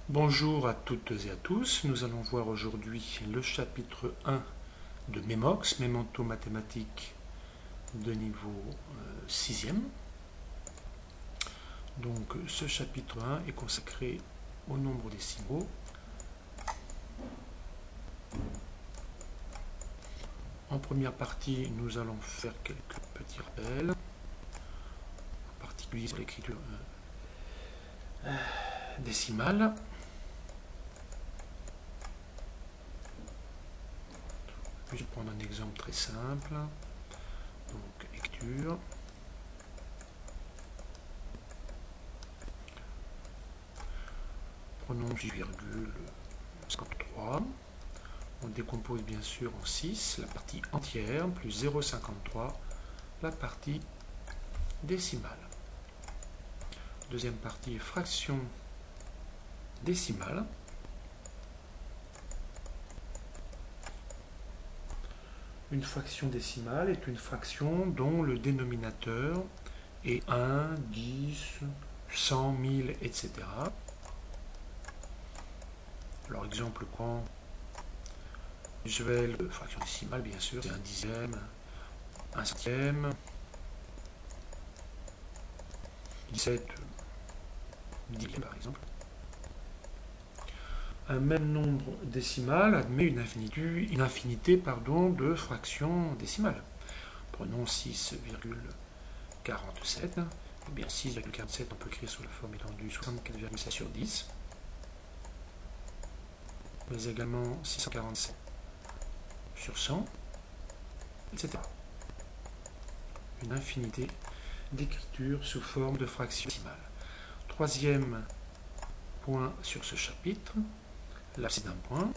Bonjour à toutes et à tous, nous allons voir aujourd'hui le chapitre 1 de Memox, Memento Mathématiques de niveau 6e. Donc ce chapitre 1 est consacré au nombre décimaux. En première partie, nous allons faire quelques petits rappels, en particulier sur l'écriture décimale. Je vais prendre un exemple très simple. Donc, lecture. Prenons 6,53. On décompose bien sûr en 6, la partie entière, plus 0,53, la partie décimale. Deuxième partie, fraction décimale. Une fraction décimale est une fraction dont le dénominateur est 1, 10, 100, 1000, etc. Alors, exemple quand usuel, fraction décimale, bien sûr, c'est un dixième, un centième, 17 dixièmes par exemple. Un même nombre décimal admet une infinité de fractions décimales. Prenons 6,47. Eh bien 6,47 on peut écrire sous la forme étendue 64,7 sur 10. Mais également 647 sur 100, etc. Une infinité d'écritures sous forme de fractions décimales. Troisième point sur ce chapitre, l'abscisse d'un point.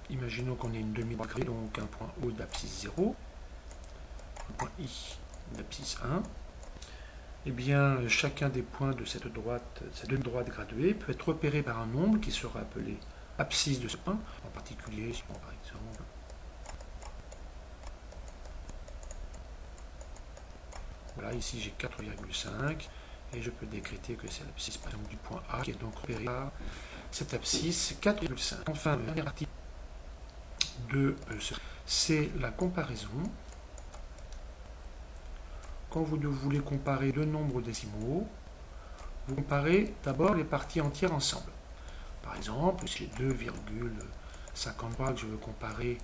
Imaginons qu'on ait une demi-droite carrée, donc un point O d'abscisse 0, un point I d'abscisse 1. Eh bien, chacun des points de cette demi-droite graduée peut être repéré par un nombre qui sera appelé abscisse de ce point. En particulier, si on par exemple voilà, ici j'ai 4,5 et je peux décréter que c'est l'abscisse par exemple du point A qui est donc repéré par cette abscisse 4,5. Enfin, la dernière partie de c'est la comparaison. Quand vous voulez comparer deux nombres décimaux, vous comparez d'abord les parties entières ensemble. Par exemple, si j'ai 2,53 que je veux comparer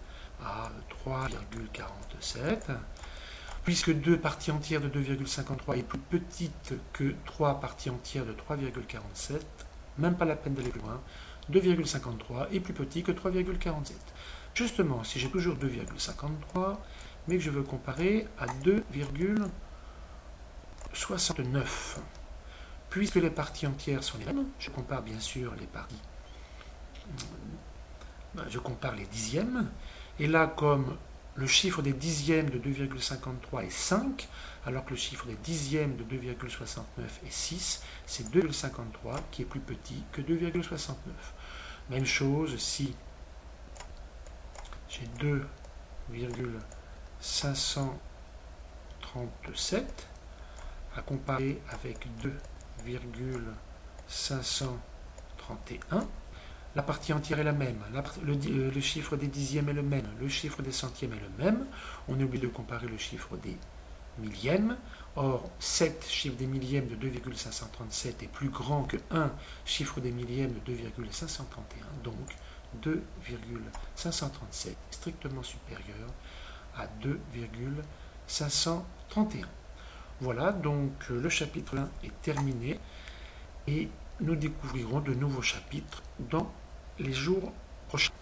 à 3,47, puisque 2 parties entières de 2,53 est plus petite que 3 parties entières de 3,47, même pas la peine d'aller plus loin, 2,53 est plus petit que 3,47. Justement, si j'ai toujours 2,53, mais que je veux comparer à 2,69, puisque les parties entières sont les mêmes, je compare bien sûr les parties, je compare les dixièmes, et là comme le chiffre des dixièmes de 2,53 est 5, alors que le chiffre des dixièmes de 2,69 est 6, c'est 2,53 qui est plus petit que 2,69. Même chose si j'ai 2,537 à comparer avec 2,531. La partie entière est la même, le chiffre des dixièmes est le même, le chiffre des centièmes est le même. On oublie de comparer le chiffre des millièmes. Or, 7 chiffre des millièmes de 2,537 est plus grand que 1 chiffre des millièmes de 2,531. Donc, 2,537 est strictement supérieur à 2,531. Voilà, donc le chapitre 1 est terminé et nous découvrirons de nouveaux chapitres dans les jours prochains.